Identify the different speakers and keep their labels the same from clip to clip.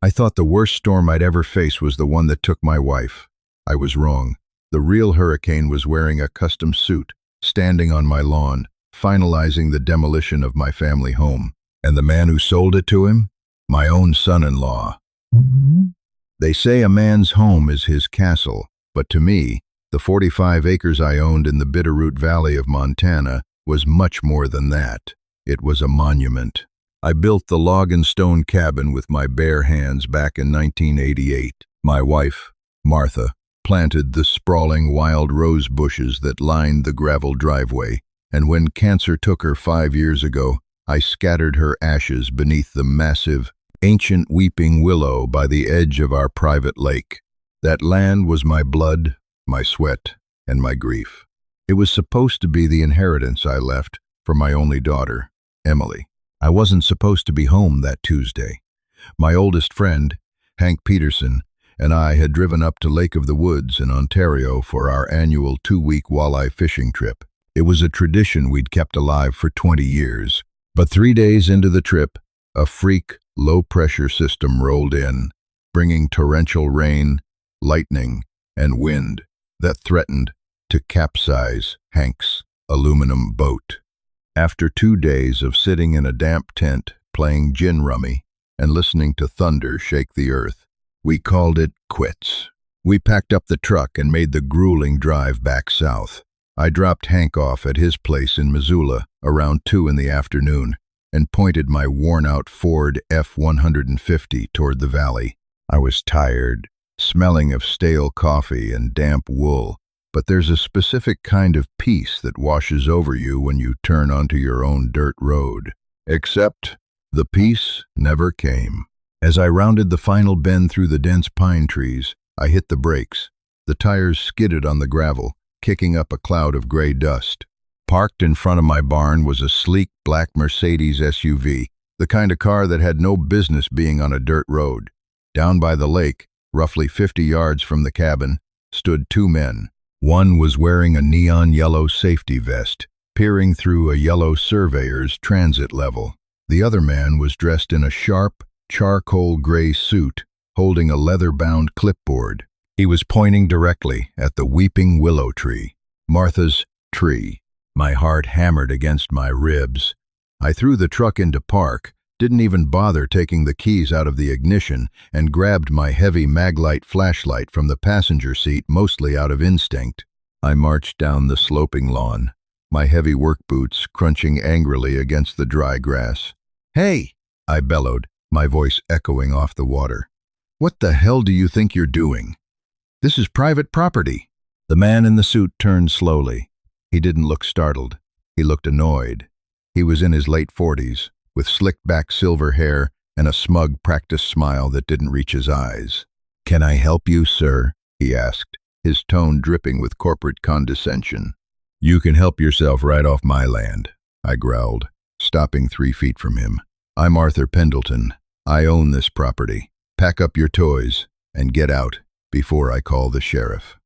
Speaker 1: I thought the worst storm I'd ever face was the one that took my wife. I was wrong. The real hurricane was wearing a custom suit, standing on my lawn, finalizing the demolition of my family home. And the man who sold it to him? My own son-in-law. They say a man's home is his castle, but to me, the 45 acres I owned in the Bitterroot Valley of Montana was much more than that. It was a monument. I built the log and stone cabin with my bare hands back in 1988. My wife, Martha, planted the sprawling wild rose bushes that lined the gravel driveway, and when cancer took her 5 years ago, I scattered her ashes beneath the massive, ancient weeping willow by the edge of our private lake. That land was my blood, my sweat, and my grief. It was supposed to be the inheritance I left for my only daughter, Emily. I wasn't supposed to be home that Tuesday. My oldest friend, Hank Peterson, and I had driven up to Lake of the Woods in Ontario for our annual 2-week walleye fishing trip. It was a tradition we'd kept alive for 20 years. But 3 days into the trip, a freak low-pressure system rolled in, bringing torrential rain, lightning, and wind that threatened to capsize Hank's aluminum boat. After 2 days of sitting in a damp tent, playing gin rummy, and listening to thunder shake the earth, we called it quits. We packed up the truck and made the grueling drive back south. I dropped Hank off at his place in Missoula around 2 in the afternoon and pointed my worn-out Ford F-150 toward the valley. I was tired, smelling of stale coffee and damp wool, but there's a specific kind of peace that washes over you when you turn onto your own dirt road. Except the peace never came. As I rounded the final bend through the dense pine trees, I hit the brakes. The tires skidded on the gravel, kicking up a cloud of gray dust. Parked in front of my barn was a sleek black Mercedes SUV, the kind of car that had no business being on a dirt road. Down by the lake, roughly 50 yards from the cabin, stood 2 men. One was wearing a neon yellow safety vest, peering through a yellow surveyor's transit level. The other man was dressed in a sharp, charcoal gray suit, holding a leather-bound clipboard. He was pointing directly at the weeping willow tree, Martha's tree. My heart hammered against my ribs. I threw the truck into park, didn't even bother taking the keys out of the ignition, and grabbed my heavy Maglite flashlight from the passenger seat mostly out of instinct. I marched down the sloping lawn, my heavy work boots crunching angrily against the dry grass. "Hey!" I bellowed, my voice echoing off the water. "What the hell do you think you're doing? This is private property." The man in the suit turned slowly. He didn't look startled. He looked annoyed. He was in his late 40s, with slicked-back silver hair and a smug, practiced smile that didn't reach his eyes. "Can I help you, sir?" he asked, his tone dripping with corporate condescension. "You can help yourself right off my land," I growled, stopping 3 feet from him. "I'm Arthur Pendleton. I own this property. Pack up your toys and get out before I call the sheriff."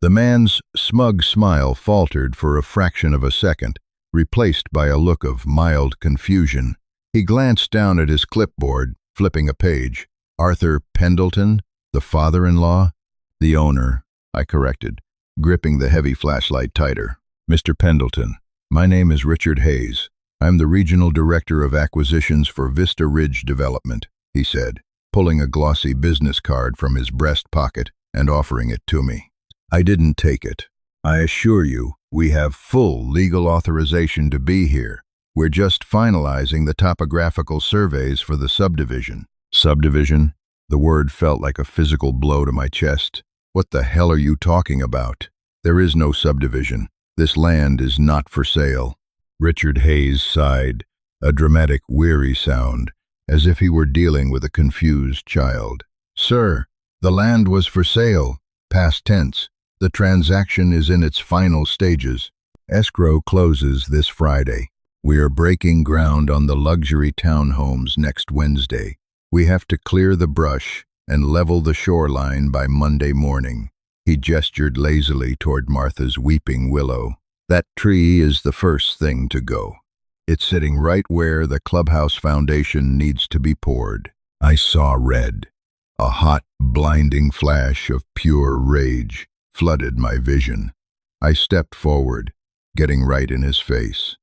Speaker 1: The man's smug smile faltered for a fraction of a second, replaced by a look of mild confusion. He glanced down at his clipboard, flipping a page. "Arthur Pendleton, the father-in-law?" "The owner," I corrected, gripping the heavy flashlight tighter. "Mr. Pendleton, my name is Richard Hayes. I'm the Regional Director of Acquisitions for Vista Ridge Development," he said, pulling a glossy business card from his breast pocket and offering it to me. I didn't take it. "I assure you, we have full legal authorization to be here. We're just finalizing the topographical surveys for the subdivision." "Subdivision?" The word felt like a physical blow to my chest. "What the hell are you talking about? There is no subdivision. This land is not for sale." Richard Hayes sighed, a dramatic, weary sound, as if he were dealing with a confused child. "Sir, the land was for sale, past tense. The transaction is in its final stages. Escrow closes this Friday. We are breaking ground on the luxury townhomes next Wednesday. We have to clear the brush and level the shoreline by Monday morning." He gestured lazily toward Martha's weeping willow. "That tree is the first thing to go. It's sitting right where the clubhouse foundation needs to be poured." I saw red. A hot, blinding flash of pure rage flooded my vision. I stepped forward, getting right in his face.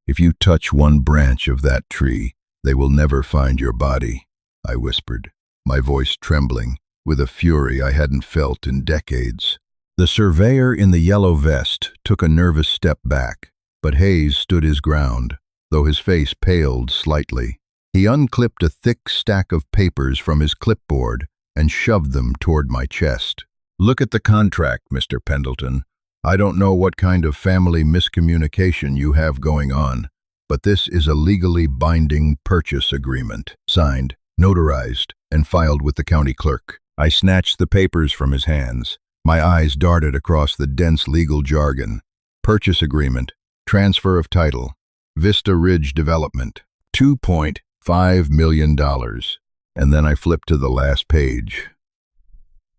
Speaker 1: "If you touch one branch of that tree, they will never find your body," I whispered, my voice trembling with a fury I hadn't felt in decades. The surveyor in the yellow vest took a nervous step back, but Hayes stood his ground, though his face paled slightly. He unclipped a thick stack of papers from his clipboard and shoved them toward my chest. "Look at the contract, Mr. Pendleton. I don't know what kind of family miscommunication you have going on, but this is a legally binding purchase agreement, signed, notarized, and filed with the county clerk." I snatched the papers from his hands. My eyes darted across the dense legal jargon. Purchase agreement, transfer of title, Vista Ridge Development, $2.5 million. And then I flipped to the last page.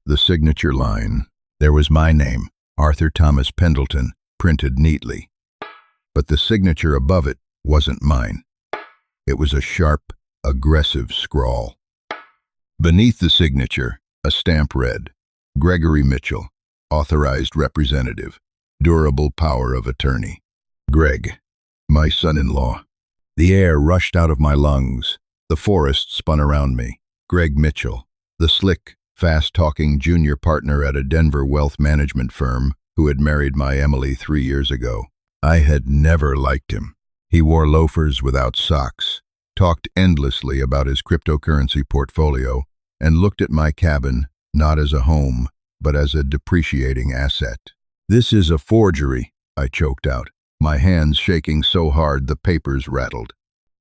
Speaker 1: The signature line. There was my name, Arthur Thomas Pendleton, printed neatly. But the signature above it wasn't mine. It was a sharp, aggressive scrawl. Beneath the signature, a stamp read, "Gregory Mitchell, authorized representative, durable power of attorney." Greg, my son-in-law. The air rushed out of my lungs. The forest spun around me. Greg Mitchell, the slick, fast-talking junior partner at a Denver wealth management firm who had married my Emily 3 years ago. I had never liked him. He wore loafers without socks, talked endlessly about his cryptocurrency portfolio, and looked at my cabin not as a home, but as a depreciating asset. "This is a forgery," I choked out, my hands shaking so hard the papers rattled.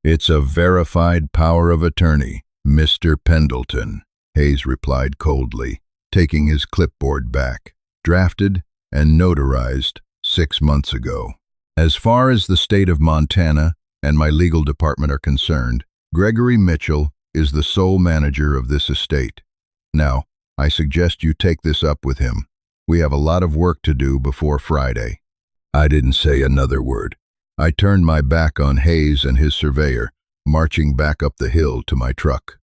Speaker 1: "It's a verified power of attorney, Mr. Pendleton," Hayes replied coldly, taking his clipboard back. "Drafted and notarized 6 months ago. As far as the state of Montana and my legal department are concerned, Gregory Mitchell is the sole manager of this estate. Now, I suggest you take this up with him. We have a lot of work to do before Friday." I didn't say another word. I turned my back on Hayes and his surveyor, marching back up the hill to my truck.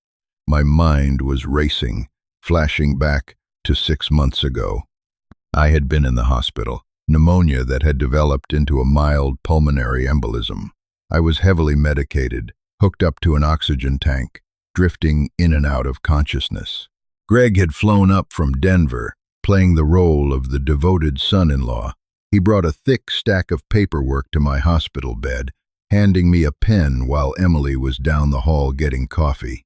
Speaker 1: My mind was racing, flashing back to 6 months ago. I had been in the hospital, pneumonia that had developed into a mild pulmonary embolism. I was heavily medicated, hooked up to an oxygen tank, drifting in and out of consciousness. Greg had flown up from Denver, playing the role of the devoted son-in-law. He brought a thick stack of paperwork to my hospital bed, handing me a pen while Emily was down the hall getting coffee.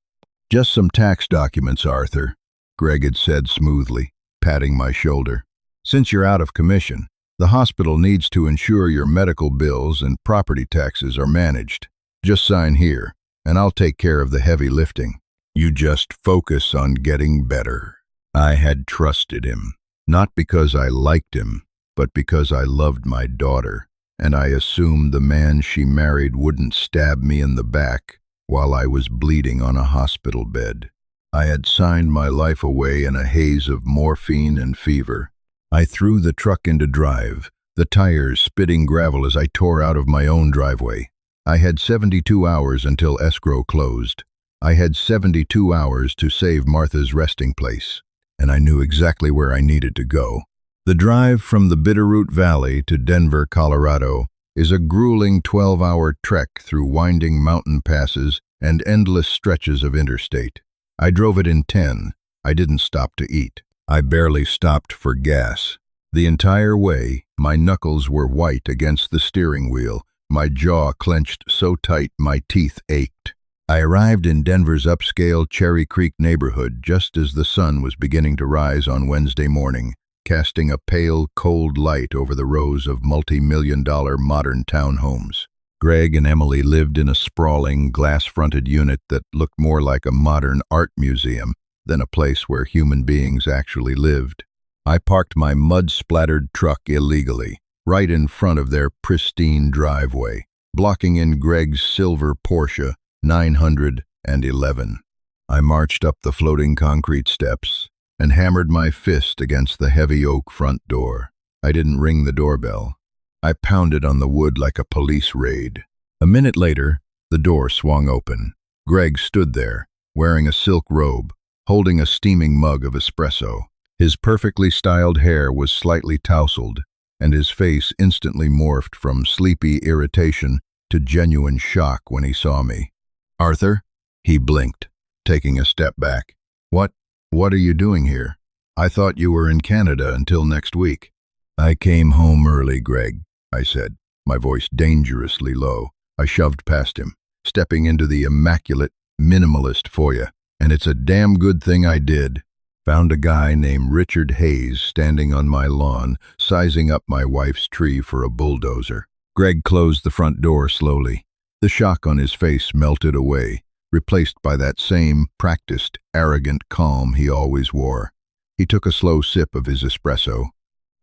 Speaker 1: "Just some tax documents, Arthur," Greg had said smoothly, patting my shoulder. "Since you're out of commission, the hospital needs to ensure your medical bills and property taxes are managed. Just sign here, and I'll take care of the heavy lifting. You just focus on getting better." I had trusted him, not because I liked him, but because I loved my daughter, and I assumed the man she married wouldn't stab me in the back while I was bleeding on a hospital bed. I had signed my life away in a haze of morphine and fever. I threw the truck into drive, the tires spitting gravel as I tore out of my own driveway. I had 72 hours until escrow closed. I had 72 hours to save Martha's resting place, and I knew exactly where I needed to go. The drive from the Bitterroot Valley to Denver, Colorado, is a grueling 12-hour trek through winding mountain passes and endless stretches of interstate. I drove it in 10. I didn't stop to eat. I barely stopped for gas. The entire way, my knuckles were white against the steering wheel, my jaw clenched so tight my teeth ached. I arrived in Denver's upscale Cherry Creek neighborhood just as the sun was beginning to rise on Wednesday morning, casting a pale, cold light over the rows of multi-million-dollar modern townhomes. Greg and Emily lived in a sprawling, glass-fronted unit that looked more like a modern art museum than a place where human beings actually lived. I parked my mud-splattered truck illegally, right in front of their pristine driveway, blocking in Greg's silver Porsche 911. I marched up the floating concrete steps and hammered my fist against the heavy oak front door. I didn't ring the doorbell. I pounded on the wood like a police raid. A minute later, the door swung open. Greg stood there, wearing a silk robe, holding a steaming mug of espresso. His perfectly styled hair was slightly tousled, and his face instantly morphed from sleepy irritation to genuine shock when he saw me. "Arthur?" He blinked, taking a step back. What are you doing here? I thought you were in Canada until next week." "I came home early, Greg," I said, my voice dangerously low. I shoved past him, stepping into the immaculate, minimalist foyer. "And it's a damn good thing I did." Found a guy named Richard Hayes standing on my lawn, sizing up my wife's tree for a bulldozer. Greg closed the front door slowly. The shock on his face melted away, replaced by that same practiced, arrogant calm he always wore. He took a slow sip of his espresso.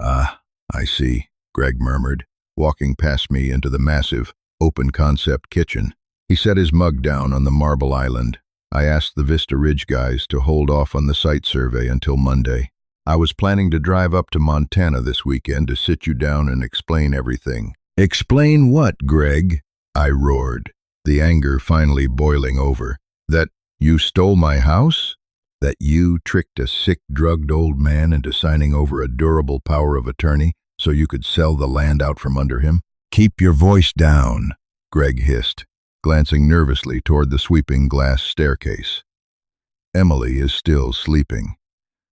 Speaker 1: "Ah, I see," Greg murmured, walking past me into the massive, open-concept kitchen. He set his mug down on the marble island. I asked the Vista Ridge guys to hold off on the site survey until Monday. "I was planning to drive up to Montana this weekend to sit you down and explain everything." "Explain what, Greg?" I roared, the anger finally boiling over. "That you stole my house? That you tricked a sick, drugged old man into signing over a durable power of attorney so you could sell the land out from under him?" "Keep your voice down," Greg hissed, glancing nervously toward the sweeping glass staircase. "Emily is still sleeping.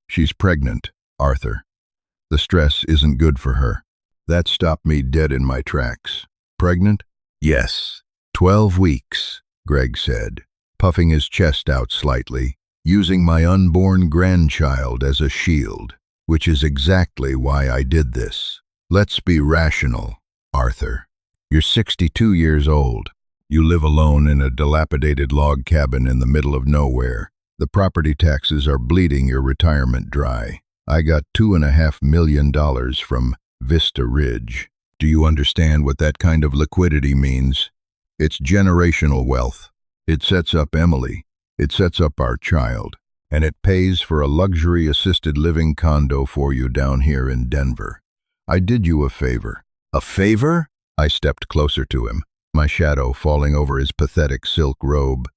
Speaker 1: She's pregnant, Arthur. The stress isn't good for her." That stopped me dead in my tracks. "Pregnant?" "Yes. 12 weeks, Greg said, puffing his chest out slightly, using my unborn grandchild as a shield, "which is exactly why I did this. Let's be rational, Arthur. You're 62 years old. You live alone in a dilapidated log cabin in the middle of nowhere. The property taxes are bleeding your retirement dry. I got $2.5 million from Vista Ridge. Do you understand what that kind of liquidity means? It's generational wealth. It sets up Emily. It sets up our child. And it pays for a luxury assisted living condo for you down here in Denver. I did you a favor." "A favor?" I stepped closer to him, my shadow falling over his pathetic silk robe.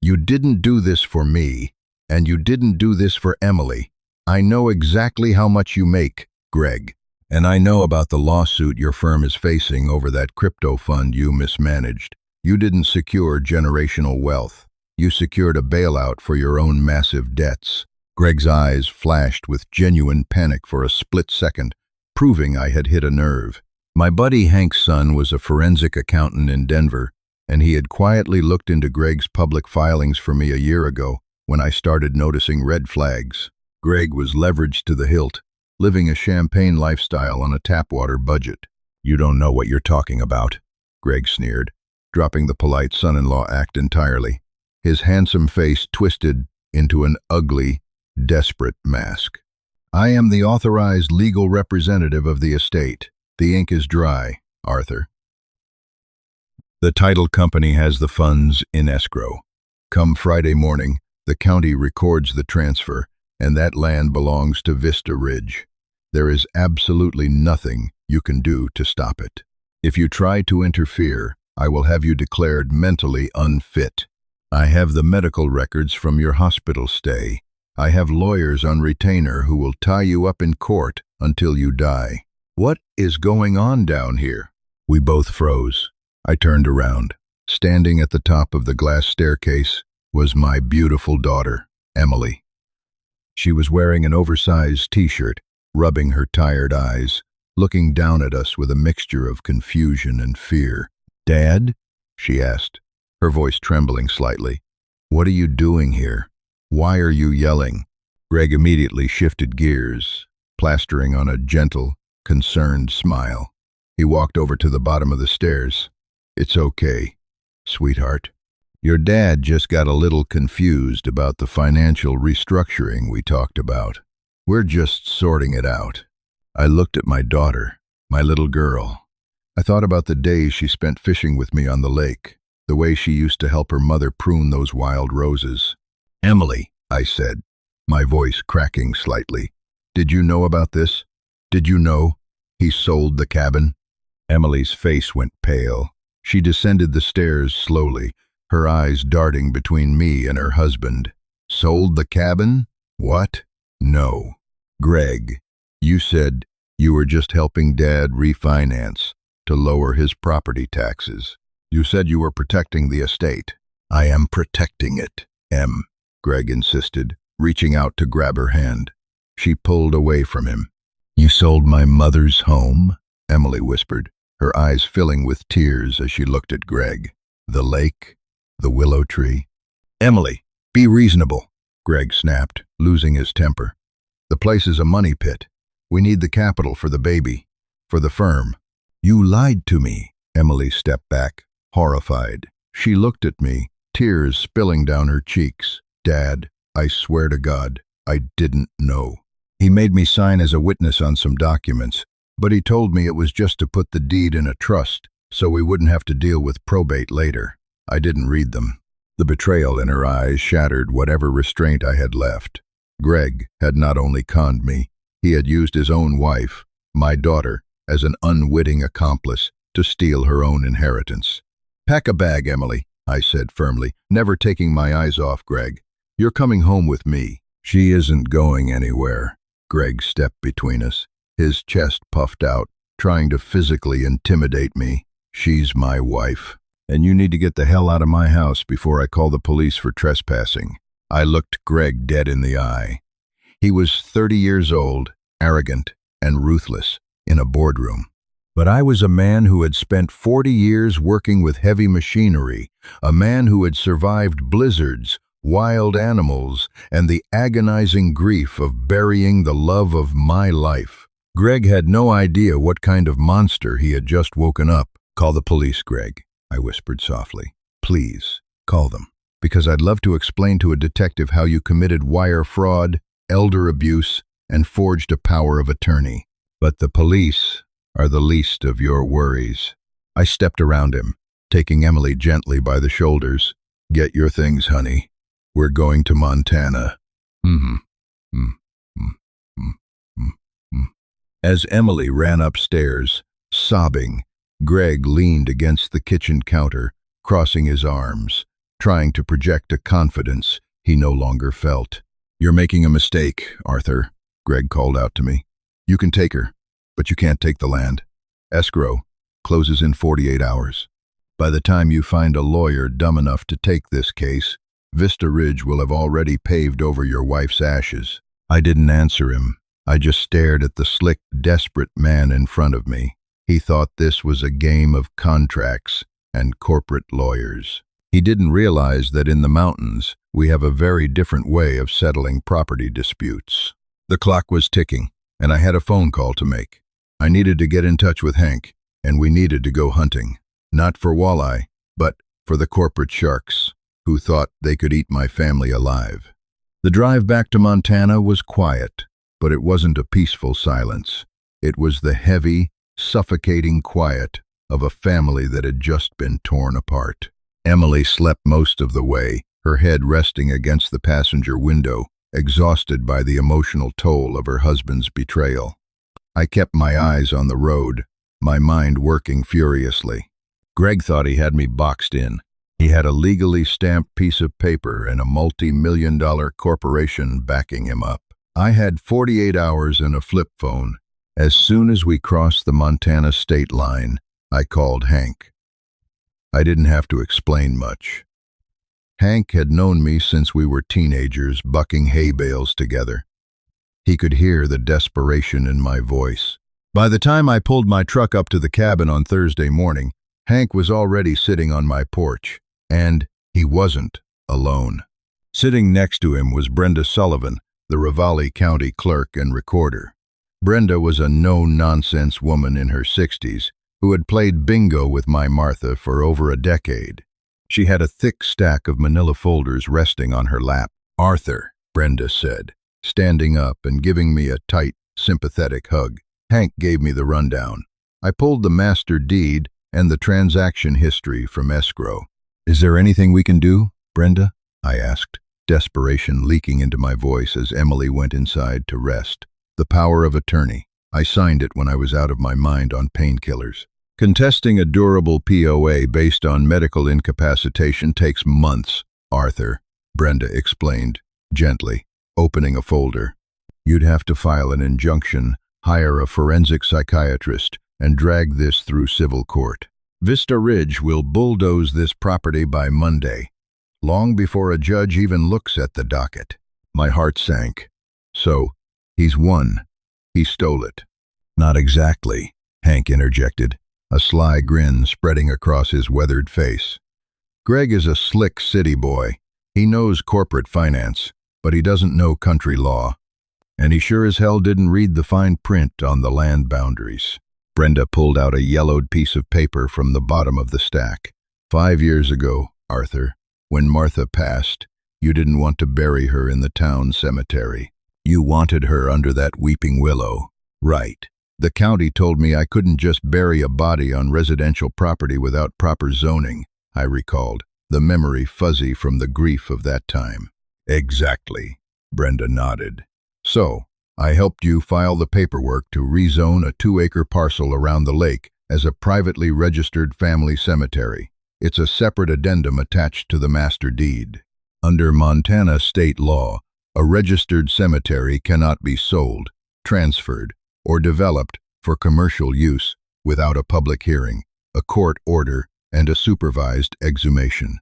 Speaker 1: "You didn't do this for me, and you didn't do this for Emily. I know exactly how much you make, Greg, and I know about the lawsuit your firm is facing over that crypto fund you mismanaged. You didn't secure generational wealth. You secured a bailout for your own massive debts." Greg's eyes flashed with genuine panic for a split second, proving I had hit a nerve. My buddy Hank's son was a forensic accountant in Denver, and he had quietly looked into Greg's public filings for me a year ago when I started noticing red flags. Greg was leveraged to the hilt, living a champagne lifestyle on a tap-water budget. "You don't know what you're talking about," Greg sneered, dropping the polite son-in-law act entirely. His handsome face twisted into an ugly, desperate mask. "I am the authorized legal representative of the estate. The ink is dry, Arthur. The title company has the funds in escrow. Come Friday morning, the county records the transfer, and that land belongs to Vista Ridge. There is absolutely nothing you can do to stop it. If you try to interfere, I will have you declared mentally unfit. I have the medical records from your hospital stay. I have lawyers on retainer who will tie you up in court until you die. What is going on down here?" We both froze. I turned around. Standing at the top of the glass staircase was my beautiful daughter, Emily. She was wearing an oversized t-shirt, rubbing her tired eyes, looking down at us with a mixture of confusion and fear. "Dad?" she asked, her voice trembling slightly. "What are you doing here? Why are you yelling?" Greg immediately shifted gears, plastering on a gentle, concerned smile. He walked over to the bottom of the stairs. "It's okay, sweetheart. Your dad just got a little confused about the financial restructuring we talked about. We're just sorting it out." I looked at my daughter, my little girl. I thought about the days she spent fishing with me on the lake, the way she used to help her mother prune those wild roses. "Emily," I said, my voice cracking slightly, "did you know about this? Did you know he sold the cabin?" Emily's face went pale. She descended the stairs slowly, her eyes darting between me and her husband. Sold the cabin? What? No. Greg, you said you were just helping Dad refinance to lower his property taxes. You said you were protecting the estate. I am protecting it, Greg insisted, reaching out to grab her hand. She pulled away from him. You sold my mother's home? Emily whispered, her eyes filling with tears as she looked at Greg. The lake, the willow tree. Emily, be reasonable, Greg snapped, losing his temper. The place is a money pit. We need the capital for the baby, for the firm. You lied to me. Emily stepped back, horrified. She looked at me, tears spilling down her cheeks. Dad, I swear to God, I didn't know. He made me sign as a witness on some documents, but he told me it was just to put the deed in a trust so we wouldn't have to deal with probate later. I didn't read them. The betrayal in her eyes shattered whatever restraint I had left. Greg had not only conned me, he had used his own wife, my daughter, as an unwitting accomplice to steal her own inheritance. Pack a bag, Emily, I said firmly, never taking my eyes off Greg. You're coming home with me. She isn't going anywhere. Greg stepped between us, his chest puffed out, trying to physically intimidate me. She's my wife, and you need to get the hell out of my house before I call the police for trespassing. I looked Greg dead in the eye. He was 30 years old, arrogant, and ruthless in a boardroom. But I was a man who had spent 40 years working with heavy machinery, a man who had survived blizzards, wild animals, and the agonizing grief of burying the love of my life. Greg had no idea what kind of monster he had just woken up. Call the police, Greg, I whispered softly. Please, call them. Because I'd love to explain to a detective how you committed wire fraud, elder abuse, and forged a power of attorney. But the police are the least of your worries. I stepped around him, taking Emily gently by the shoulders. Get your things, honey. We're going to Montana. As Emily ran upstairs, sobbing, Greg leaned against the kitchen counter, crossing his arms, trying to project a confidence he no longer felt. You're making a mistake, Arthur, Greg called out to me. You can take her, but you can't take the land. Escrow closes in 48 hours. By the time you find a lawyer dumb enough to take this case, Vista Ridge will have already paved over your wife's ashes. I didn't answer him. I just stared at the slick, desperate man in front of me. He thought this was a game of contracts and corporate lawyers. He didn't realize that in the mountains, we have a very different way of settling property disputes. The clock was ticking, and I had a phone call to make. I needed to get in touch with Hank, and we needed to go hunting. Not for walleye, but for the corporate sharks, who thought they could eat my family alive. The drive back to Montana was quiet, but it wasn't a peaceful silence. It was the heavy, suffocating quiet of a family that had just been torn apart. Emily slept most of the way, her head resting against the passenger window, exhausted by the emotional toll of her husband's betrayal. I kept my eyes on the road, my mind working furiously. Greg thought he had me boxed in. He had a legally stamped piece of paper and a multi-million-dollar corporation backing him up. I had 48 hours and a flip phone. As soon as we crossed the Montana state line, I called Hank. I didn't have to explain much. Hank had known me since we were teenagers, bucking hay bales together. He could hear the desperation in my voice. By the time I pulled my truck up to the cabin on Thursday morning, Hank was already sitting on my porch, and he wasn't alone. Sitting next to him was Brenda Sullivan, the Ravalli County clerk and recorder. Brenda was a no-nonsense woman in her 60s who had played bingo with my Martha for over a decade. She had a thick stack of manila folders resting on her lap. Arthur, Brenda said, standing up and giving me a tight, sympathetic hug. Hank gave me the rundown. I pulled the master deed and the transaction history from escrow. Is there anything we can do, Brenda? I asked, desperation leaking into my voice as Emily went inside to rest. The power of attorney. I signed it when I was out of my mind on painkillers. Contesting a durable POA based on medical incapacitation takes months, Arthur, Brenda explained. gently, opening a folder. You'd have to file an injunction, hire a forensic psychiatrist, and drag this through civil court. Vista Ridge will bulldoze this property by Monday, long before a judge even looks at the docket. My heart sank. So, he's won. He stole it. Not exactly, Hank interjected, a sly grin spreading across his weathered face. Greg is a slick city boy. He knows corporate finance, but he doesn't know country law. And he sure as hell didn't read the fine print on the land boundaries. Brenda pulled out a yellowed piece of paper from the bottom of the stack. 5 years ago, Arthur, when Martha passed, you didn't want to bury her in the town cemetery. You wanted her under that weeping willow. Right. The county told me I couldn't just bury a body on residential property without proper zoning, I recalled, the memory fuzzy from the grief of that time. Exactly, Brenda nodded. So, I helped you file the paperwork to rezone a 2-acre parcel around the lake as a privately registered family cemetery. It's a separate addendum attached to the master deed. Under Montana state law, a registered cemetery cannot be sold, transferred, or developed for commercial use without a public hearing, a court order, and a supervised exhumation.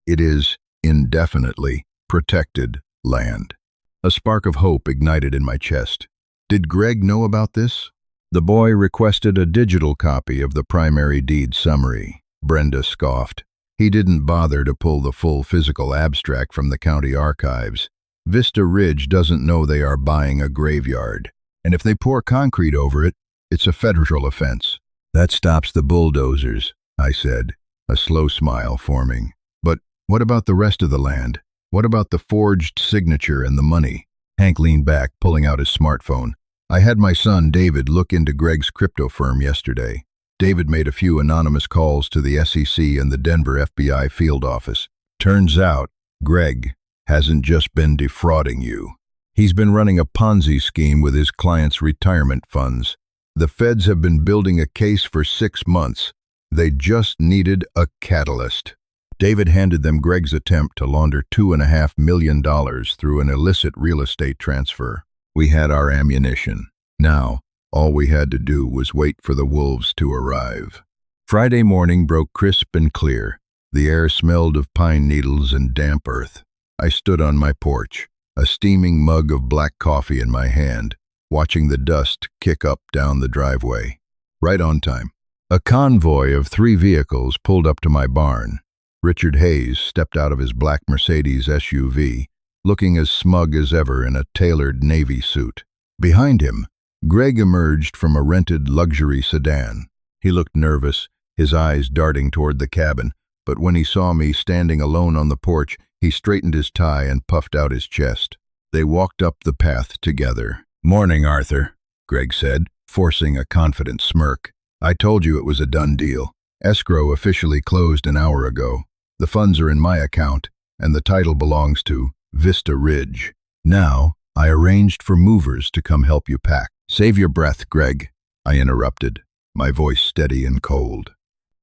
Speaker 1: It is indefinitely protected land. A spark of hope ignited in my chest. Did Greg know about this? The boy requested a digital copy of the primary deed summary. Brenda scoffed. He didn't bother to pull the full physical abstract from the county archives. Vista Ridge doesn't know they are buying a graveyard. And if they pour concrete over it, it's a federal offense. That stops the bulldozers, I said, a slow smile forming. But what about the rest of the land? What about the forged signature and the money? Hank leaned back, pulling out his smartphone. I had my son, David, look into Greg's crypto firm yesterday. David made a few anonymous calls to the SEC and the Denver FBI field office. Turns out, Greg hasn't just been defrauding you. He's been running a Ponzi scheme with his clients' retirement funds. The feds have been building a case for 6 months. They just needed a catalyst. David handed them Greg's attempt to launder $2.5 million through an illicit real estate transfer. We had our ammunition. Now, all we had to do was wait for the wolves to arrive. Friday morning broke crisp and clear. The air smelled of pine needles and damp earth. I stood on my porch, a steaming mug of black coffee in my hand, watching the dust kick up down the driveway. Right on time. A convoy of 3 vehicles pulled up to my barn. Richard Hayes stepped out of his black Mercedes SUV, looking as smug as ever in a tailored navy suit. Behind him, Greg emerged from a rented luxury sedan. He looked nervous, his eyes darting toward the cabin, but when he saw me standing alone on the porch, he straightened his tie and puffed out his chest. They walked up the path together. "Morning, Arthur," Greg said, forcing a confident smirk. "I told you it was a done deal. Escrow officially closed an hour ago. The funds are in my account, and the title belongs to Vista Ridge. Now, I arranged for movers to come help you pack." "Save your breath, Greg," I interrupted, my voice steady and cold.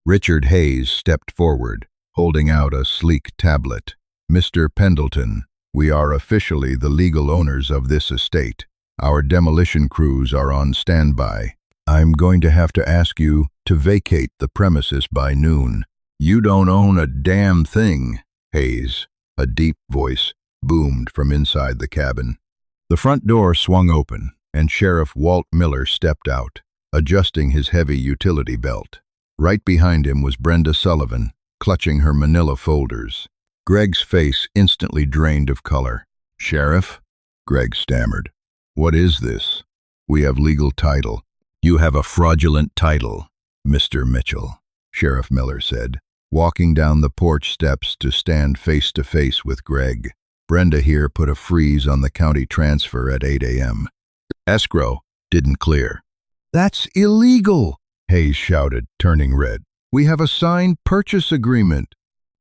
Speaker 1: Richard Hayes stepped forward, holding out a sleek tablet. "Mr. Pendleton, we are officially the legal owners of this estate. Our demolition crews are on standby. I'm going to have to ask you to vacate the premises by noon." "You don't own a damn thing, Hayes," a deep voice boomed from inside the cabin. The front door swung open, and Sheriff Walt Miller stepped out, adjusting his heavy utility belt. Right behind him was Brenda Sullivan, clutching her manila folders. Greg's face instantly drained of color. "Sheriff?" Greg stammered. "What is this?" "We have legal title." "You have a fraudulent title, Mr. Mitchell," Sheriff Miller said, walking down the porch steps to stand face to face with Greg. "Brenda here put a freeze on the county transfer at 8 a.m. Escrow didn't clear." "That's illegal," Hayes shouted, turning red. "We have a signed purchase agreement."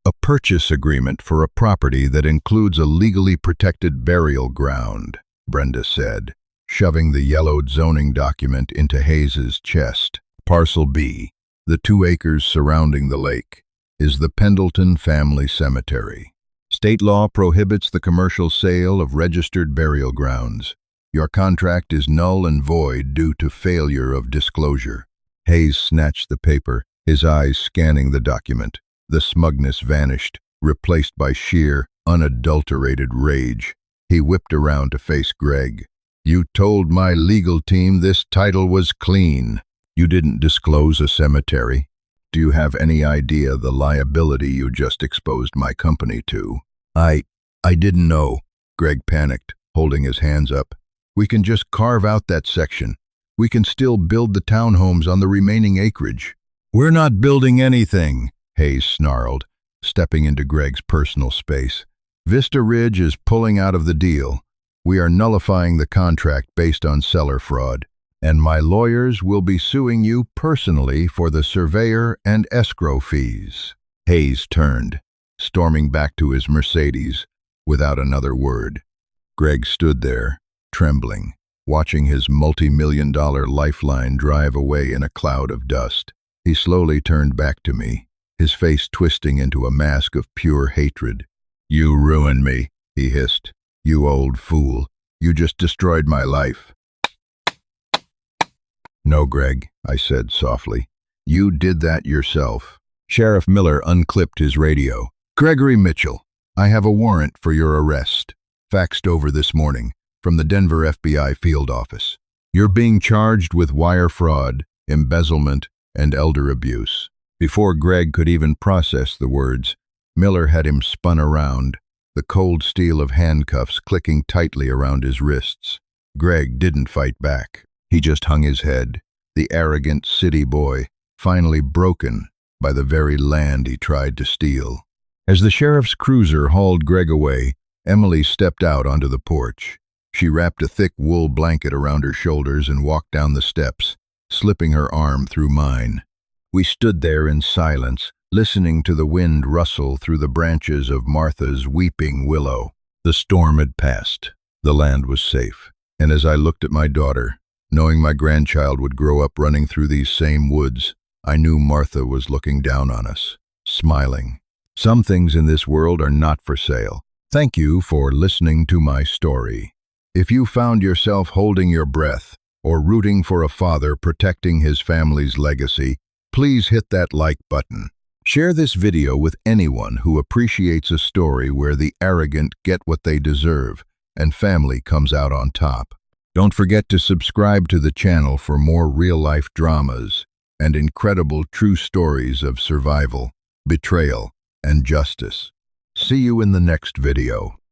Speaker 1: "A purchase agreement for a property that includes a legally protected burial ground," Brenda said, shoving the yellowed zoning document into Hayes's chest. "Parcel B, the 2 acres surrounding the lake, is the Pendleton Family Cemetery. State law prohibits the commercial sale of registered burial grounds. Your contract is null and void due to failure of disclosure. Hayes snatched the paper, his eyes scanning the document. The smugness vanished, replaced by sheer, unadulterated rage. He whipped around to face Greg. You told my legal team this title was clean. You didn't disclose a cemetery. Do you have any idea the liability you just exposed my company to? I didn't know. Greg panicked, holding his hands up. We can just carve out that section. We can still build the townhomes on the remaining acreage. We're not building anything, Hayes snarled, stepping into Greg's personal space. Vista Ridge is pulling out of the deal. We are nullifying the contract based on seller fraud, and my lawyers will be suing you personally for the surveyor and escrow fees. Hayes turned, storming back to his Mercedes, without another word. Greg stood there, trembling, watching his multi-million-dollar lifeline drive away in a cloud of dust. He slowly turned back to me, his face twisting into a mask of pure hatred. You ruined me, he hissed. You old fool. You just destroyed my life. No, Greg, I said softly. You did that yourself. Sheriff Miller unclipped his radio. Gregory Mitchell, I have a warrant for your arrest. Faxed over this morning from the Denver FBI field office. You're being charged with wire fraud, embezzlement, and elder abuse. Before Greg could even process the words, Miller had him spun around, the cold steel of handcuffs clicking tightly around his wrists. Greg didn't fight back. He just hung his head, the arrogant city boy, finally broken by the very land he tried to steal. As the sheriff's cruiser hauled Greg away, Emily stepped out onto the porch. She wrapped a thick wool blanket around her shoulders and walked down the steps, slipping her arm through mine. We stood there in silence, listening to the wind rustle through the branches of Martha's weeping willow. The storm had passed. The land was safe. And as I looked at my daughter, knowing my grandchild would grow up running through these same woods, I knew Martha was looking down on us, smiling. Some things in this world are not for sale. Thank you for listening to my story. If you found yourself holding your breath or rooting for a father protecting his family's legacy, please hit that like button. Share this video with anyone who appreciates a story where the arrogant get what they deserve and family comes out on top. Don't forget to subscribe to the channel for more real-life dramas and incredible true stories of survival, betrayal, and justice. See you in the next video.